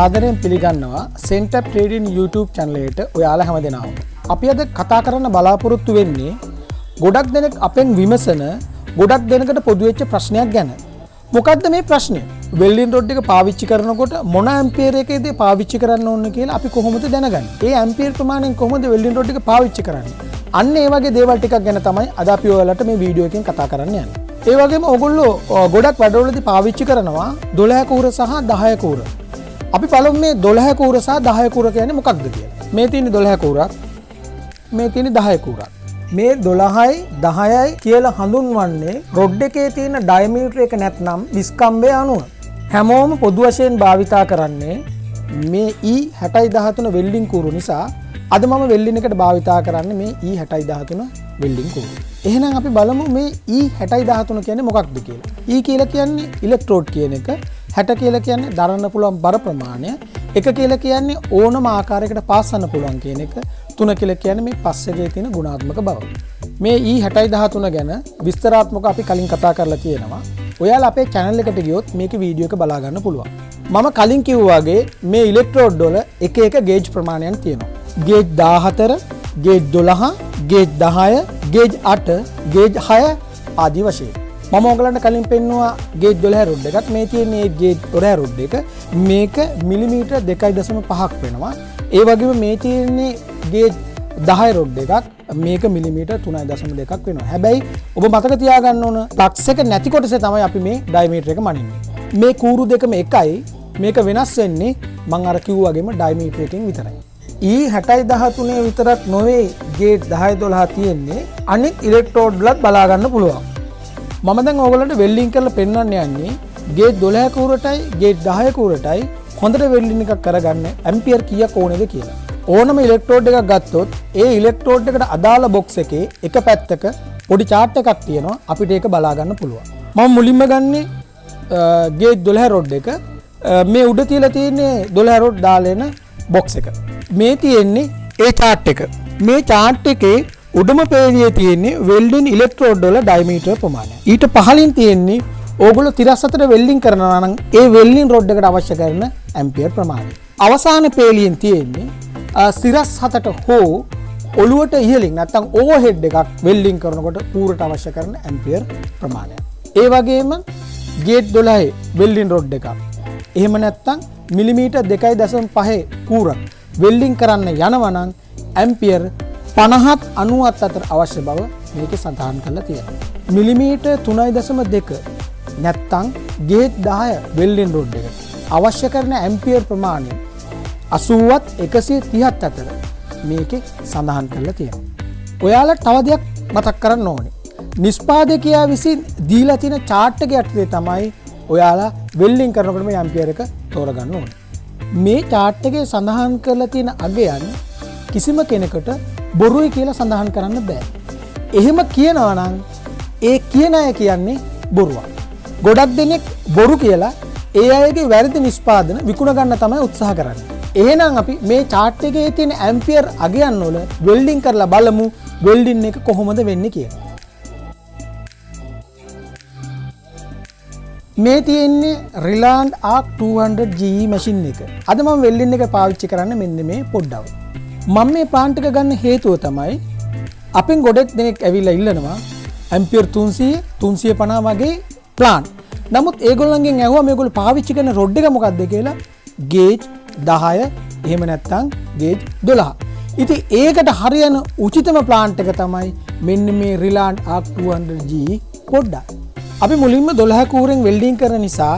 සාදරයෙන් පිළිගන්නවා Sentab Trading YouTube channel එකට ඔයාලා හැමදෙනාම. අපි අද කතා කරන්න බලාපොරොත්තු වෙන්නේ ගොඩක් දෙනෙක් අපෙන් විමසන ගොඩක් දෙනකට පොදු වෙච්ච ප්‍රශ්නයක් ගැන. මොකක්ද මේ ප්‍රශ්නේ? වෙල්ඩින් රොඩ් එක පාවිච්චි කරනකොට මොන ඇම්පියර් එකේද පාවිච්චි කරන්න ඕන කියලා අපි කොහොමද දැනගන්නේ? ඒ ඇම්පියර් ප්‍රමාණයෙන් කොහොමද වෙල්ඩින් රොඩ් එක පාවිච්චි කරන්නේ? අන්න ඒ වගේ දේවල් ටිකක් ගැන තමයි අද අපි ඔයාලට මේ වීඩියෝ එකෙන් කතා කරන්න යන්නේ. ඒ වගේම ඔයගොල්ලෝ ගොඩක් වැඩවලදී පාවිච්චි කරනවා 12 කූර සහ 10 කූර. අපි බලමු මේ 12 කූර සහ 10 කූර කියන්නේ මොකක්ද කියලා. මේ තියෙන 12 කූරක්, මේ තියෙන 10 කූරක්. මේ 12යි 10යි කියලා හඳුන්වන්නේ රොඩ් එකේ තියෙන ඩයමීටර් එක නැත්නම් විස්කම්බය අනුව. හැමෝම පොදු වශයෙන් භාවිතා කරන්නේ මේ E6013 වෙල්ඩින් කූරු නිසා අද මම වෙල්ඩින් එකට භාවිතා කරන්නේ මේ E6013 වෙල්ඩින් කූරු. එහෙනම් අපි බලමු මේ E6013 කියන්නේ මොකක්ද කියලා. E කියලා කියන්නේ ඉලෙක්ට්‍රෝඩ් කියන එක, 60 කියලා කියන්නේ දරන්න පුළුවන් බර ප්‍රමාණය, 1 කියලා කියන්නේ ඕනම ආකාරයකට පාස්සන්න පුළුවන් කියන එක, 3 කියලා කියන්නේ මේ පස් එකේ තියෙන ගුණාත්මක බව. මේ E6013 ගැන විස්තරාත්මකව අපි කලින් කතා කරලා තියෙනවා. ඔයාලා අපේ channel එකට ගියොත් මේකේ වීඩියෝ එක බලා ගන්න පුළුවන්. මම කලින් කිව්වා වගේ මේ ඉලෙක්ට්‍රෝඩ් වල එක එක ගේජ් ප්‍රමාණයන් තියෙනවා. Gauge 14, gauge 12, gauge 10, gauge 8, gauge 6 ආදී වශයෙන්. මම ඔයගලන්ට කලින් පෙන්නුවා ගේජ් 12 රොඩ් එකත්. මේ තියෙන්නේ ගේජ් 12 රොඩ් එක. මේක මිලිමීටර් 2.5ක් වෙනවා. ඒ වගේම මේ තියෙන්නේ ගේජ් 10 රොඩ් එකක්. මේක මිලිමීටර් 3.2ක් වෙනවා. හැබැයි ඔබ මතක තියාගන්න ඕන ෆ්ලක්ස් එක නැති කොටසේ තමයි අපි මේ ඩයමීටර් එක මනින්නේ. මේ කූරු දෙකම එකයි. මේක වෙනස් වෙන්නේ මම අර කිව්වා වගේම ඩයමීටර් එකකින් විතරයි. E6013 විතරක් නොවේ ගේට් 10 12 තියෙන්නේ. අනිත් ඉලෙක්ට්‍රෝඩ් වලත් බලා ගන්න පුළුවන්. මම දැන් ඕගොල්ලන්ට වෙල්ඩින් කරලා පෙන්වන්න යන්නේ ගේට් 12 කූරටයි ගේට් 10 කූරටයි හොඳට වෙල්ඩින් එකක් කරගන්න ඇම්පියර් කීයක් ඕනේද කියලා. ඕනම ඉලෙක්ට්‍රෝඩ් එකක් ගත්තොත් ඒ ඉලෙක්ට්‍රෝඩ් එකට අදාළ බොක්ස් එකේ එක පැත්තක පොඩි chart එකක් තියෙනවා. අපිට ඒක බලා ගන්න පුළුවන්. මම මුලින්ම ගන්නේ ගේජ් 12 රොඩ් එක. මේ උඩ තියලා තියෙන්නේ 12 රොඩ් දාලා එන බොක්ස් එක. මේ තියෙන්නේ ඒ chart එක. මේ chart එකේ උඩම පේජයේ තියෙන්නේ වෙල්ඩින් ඉලෙක්ට්‍රෝඩ් වල ඩයමීටර් ප්‍රමාණය. ඊට පහළින් තියෙන්නේ ඕගොල්ලෝ 34 වෙල්ඩින් කරනවා නම් ඒ වෙල්ඩින් රොඩ් එකට අවශ්‍ය කරන ඇම්පියර් ප්‍රමාණය. අවසාන පේලියෙන් තියෙන්නේ සිරස් 7ට හෝ ඔලුවට ඉහළින් නැත්නම් ඕවර්හෙඩ් එකක් වෙල්ඩින් කරනකොට කූරට අවශ්‍ය කරන ඇම්පියර් ප්‍රමාණය. ඒ වගේම ගේට් 12 වෙල්ඩින් රොඩ් එකක්. එහෙම නැත්නම් මිලිමීටර් 2.5 කූරක් වෙල්ඩින් කරන්න යනවා නම් ඇම්පියර් 50ත් 90ත් අතර අවශ්‍ය බව මේකේ සඳහන් කරලා තියෙනවා. මිලිමීටර් 3.2 නැත්නම් ගේට් 10 වෙල්ඩින් රොඩ් එක අවශ්‍ය කරන ඇම්පියර් ප්‍රමාණය 80ත් 130ත් අතර මේකේ සඳහන් කරලා තියෙනවා. ඔයාලා තව දෙයක් මතක් කරන්න ඕනේ. නිෂ්පාදකයා විසින් දීලා තියෙන chart එක යටතේ තමයි ඔයාලා වෙල්ඩින් කරනකොට මේ ඇම්පියර් එක තෝරගන්න ඕනේ. මේ chart එකේ සඳහන් කරලා තියෙන අගයන් කිසිම කෙනෙකුට බොරුයි කියලා සඳහන් කරන්න බෑ. එහෙම කියනවා නම් ඒ කියන අය කියන්නේ බොරුවක්. ගොඩක් දෙනෙක් බොරු කියලා ඒ අයගේ වැරදි නිෂ්පාදන විකුණ ගන්න තමයි උත්සාහ කරන්නේ. එහෙනම් අපි මේ chart එකේ තියෙන ඇම්පියර් අගයන් වල වෙල්ඩින් කරලා බලමු වෙල්ඩින් එක කොහොමද වෙන්නේ කියලා. මේ තියෙන්නේ Riland ARC 200 GE machine එක. අද මම වෙල්ඩින් එක පාවිච්චි කරන්නේ මෙන්න මේ පොඩ්ඩව. මම මේ ප්ලාන්ට් එක ගන්න හේතුව තමයි අපෙන් ගොඩක් දෙනෙක් ඇවිල්ලා ඉල්ලනවා ඇම්පියර් 300 350 වගේ ප්ලාන්ට්. නමුත් ඒගොල්ලන්ගෙන් ඇහුවා මේගොල්ලෝ පාවිච්චි කරන රොඩ් එක මොකක්ද කියලා. ගේජ් 10 එහෙම නැත්නම් ගේජ් 12. ඉතින් ඒකට හරියන උචිතම ප්ලාන්ට් එක තමයි මෙන්න මේ Riland ARC 200 GE පොඩ්ඩක්. අපි මුලින්ම 12 කූරෙන් වෙල්ඩින් කරන නිසා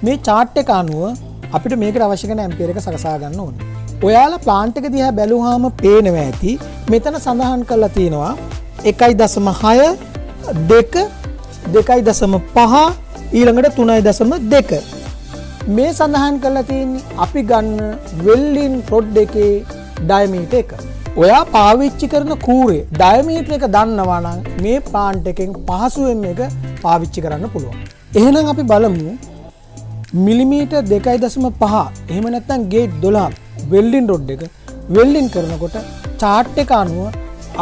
මේ chart එක අනුව අපිට මේකට අවශ්‍ය කරන ඇම්පියර් එක සකසා ගන්න ඕනේ. ඔයාලා ප්ලාන්ට් එක දිහා බැලුවාම පේනවා ඇති මෙතන සඳහන් කරලා තියෙනවා 1.6 2 2.5 ඊළඟට 3.2 මේ සඳහන් කරලා තියෙන්නේ අපි ගන්න වෙල්ඩින් රොඩ් එකේ ඩයමීටර් එක. ඔයා පාවිච්චි කරන කූරේ ඩයමීටර් එක දන්නවා නම් මේ ප්ලාන්ට් එකෙන් පහසුවෙන් මේක පාවිච්චි කරන්න පුළුවන්. එහෙනම් අපි බලමු මිලිමීටර් 2.5 එහෙම නැත්නම් ගේට් 12 වෙල්ඩින් රොඩ් එක වෙල්ඩින් කරනකොට chart එක අනුව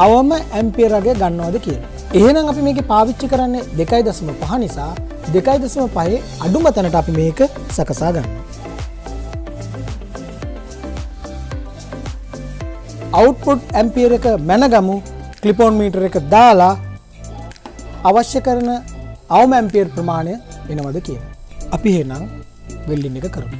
අවම ඇම්පියර් අගය ගන්නවද කියලා. එහෙනම් අපි මේකේ පාවිච්චි කරන්නේ 2.5 නිසා 2.5 අඩුම තැනට අපි මේක සකසා ගන්නවා. අවුට්පුට් ඇම්පියර් එක මැනගමු. ක්ලිප් ඔන් මීටර් එක දාලා අවශ්‍ය කරන අවම ඇම්පියර් ප්‍රමාණය එනවද කියලා. අපි එහෙනම් වෙල්ඩින් එක කරමු.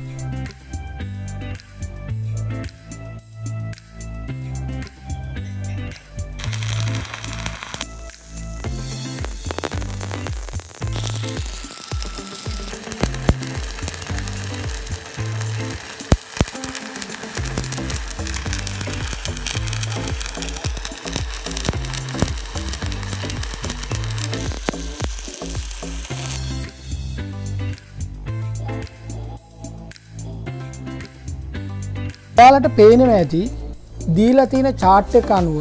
ඔයාලට පේනවා ඇති දීලා තියෙන chart එක අනුව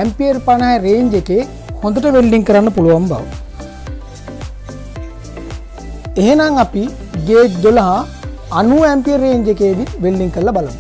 ඇම්පියර් 50 රේන්ජ් එකේ හොඳට වෙල්ඩින් කරන්න පුළුවන් බව. එහෙනම් අපි ගේජ් 12 90 ඇම්පියර් රේන්ජ් එකේදී වෙල්ඩින් කරලා බලමු.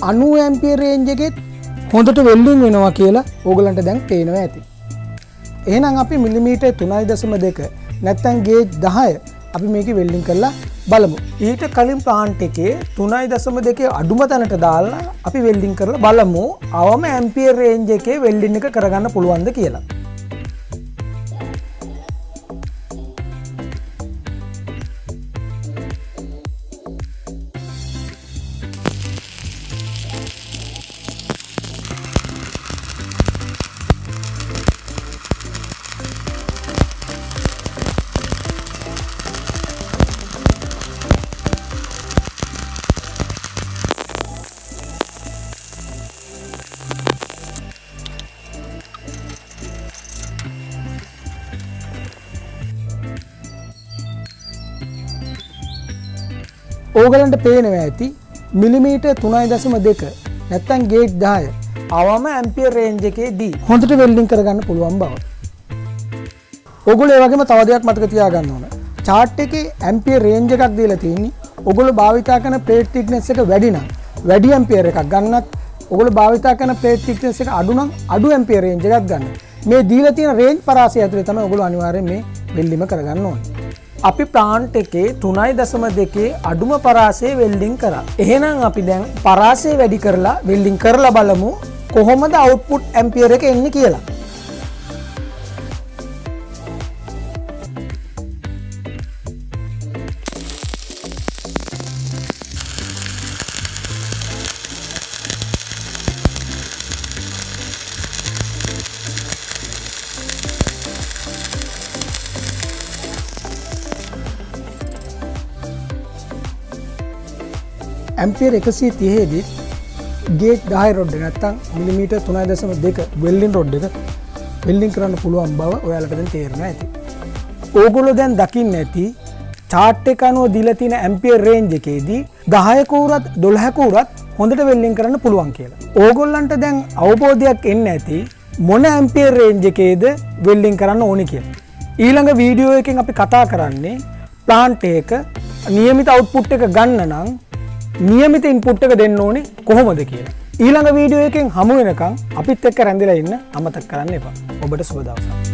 අනු ඇම්පියර් රේන්ජ් එකෙත් හොඳට වෙල්ඩින් වෙනවා කියලා ඕගලන්ට දැන් පේනවා ඇති. එහෙනම් අපි මිලිමීටර් 3.2 නැත්නම් ගේජ් 10 අපි මේකේ වෙල්ඩින් කරලා බලමු. ඊට කලින් ප්ලාන්ට් එකේ 3.2 අඩුම තැනට දාලා අපි වෙල්ඩින් කරලා බලමු අවම ඇම්පියර් රේන්ජ් එකේ වෙල්ඩින් එක කරගන්න පුළුවන්ද කියලා. ඕගලන්ට පේනවා ඇති මිලිමීටර් 3.2 නැත්නම් ගේජ් 10 අවම ඇම්පියර් රේන්ජ් එකේදී හොඳට වෙල්ඩින් කරගන්න පුළුවන් බව. ඕගොල්ලෝ ඒ වගේම තව දෙයක් මතක තියාගන්න ඕන. chart එකේ ඇම්පියර් රේන්ජ් එකක් දීලා තියෙන්නේ. ඕගොල්ලෝ භාවිතා කරන ප්ලේට් thickness එක වැඩි නම් වැඩි ඇම්පියර් එකක් ගන්නත්, ඕගොල්ලෝ භාවිතා කරන ප්ලේට් thickness එක අඩු නම් අඩු ඇම්පියර් රේන්ජ් එකක් ගන්න. මේ දීලා තියෙන රේන්ජ් පරාසය ඇතුලේ තමයි ඕගොල්ලෝ අනිවාර්යෙන් මේ වෙල්ඩිම කරගන්න ඕනේ. අපි ප්ලාන්ට් එකේ 3.2 අඩුම පරාසයේ වෙල්ඩින් කරා. එහෙනම් අපි දැන් පරාසය වැඩි කරලා වෙල්ඩින් කරලා බලමු කොහොමද අවුට්පුට් ඇම්පියර් එක එන්නේ කියලා. ඇම්පියර් 130 දී ගේජ් 10 රොඩ් එක නැත්තම් මිලිමීටර් 3.2 වෙල්ඩින් රොඩ් එක වෙල්ඩින් කරන්න පුළුවන් බව ඔයාලට දැන් තේරෙනවා ඇති. ඕගොල්ලෝ දැන් දකින්න ඇති chart එක අනුව දීලා තියෙන ඇම්පියර් රේන්ජ් එකේදී 10ක උරත් 12ක උරත් හොඳට වෙල්ඩින් කරන්න පුළුවන් කියලා. ඕගොල්ලන්ට දැන් අවබෝධයක් එන්න ඇති මොන ඇම්පියර් රේන්ජ් එකේද වෙල්ඩින් කරන්න ඕනේ කියලා. ඊළඟ වීඩියෝ එකෙන් අපි කතා කරන්නේ ප්ලාන්ට් එක නියමිත අවුට්පුට් එක ගන්න නම් නියමිත ඉන්පුට් එක දෙන්න ඕනේ කොහොමද කියලා. ඊළඟ වීඩියෝ එකෙන් හමු වෙනකන් අපිත් එක්ක රැඳිලා ඉන්න අමතක කරන්න එපා. ඔබට සුබ දවසක්.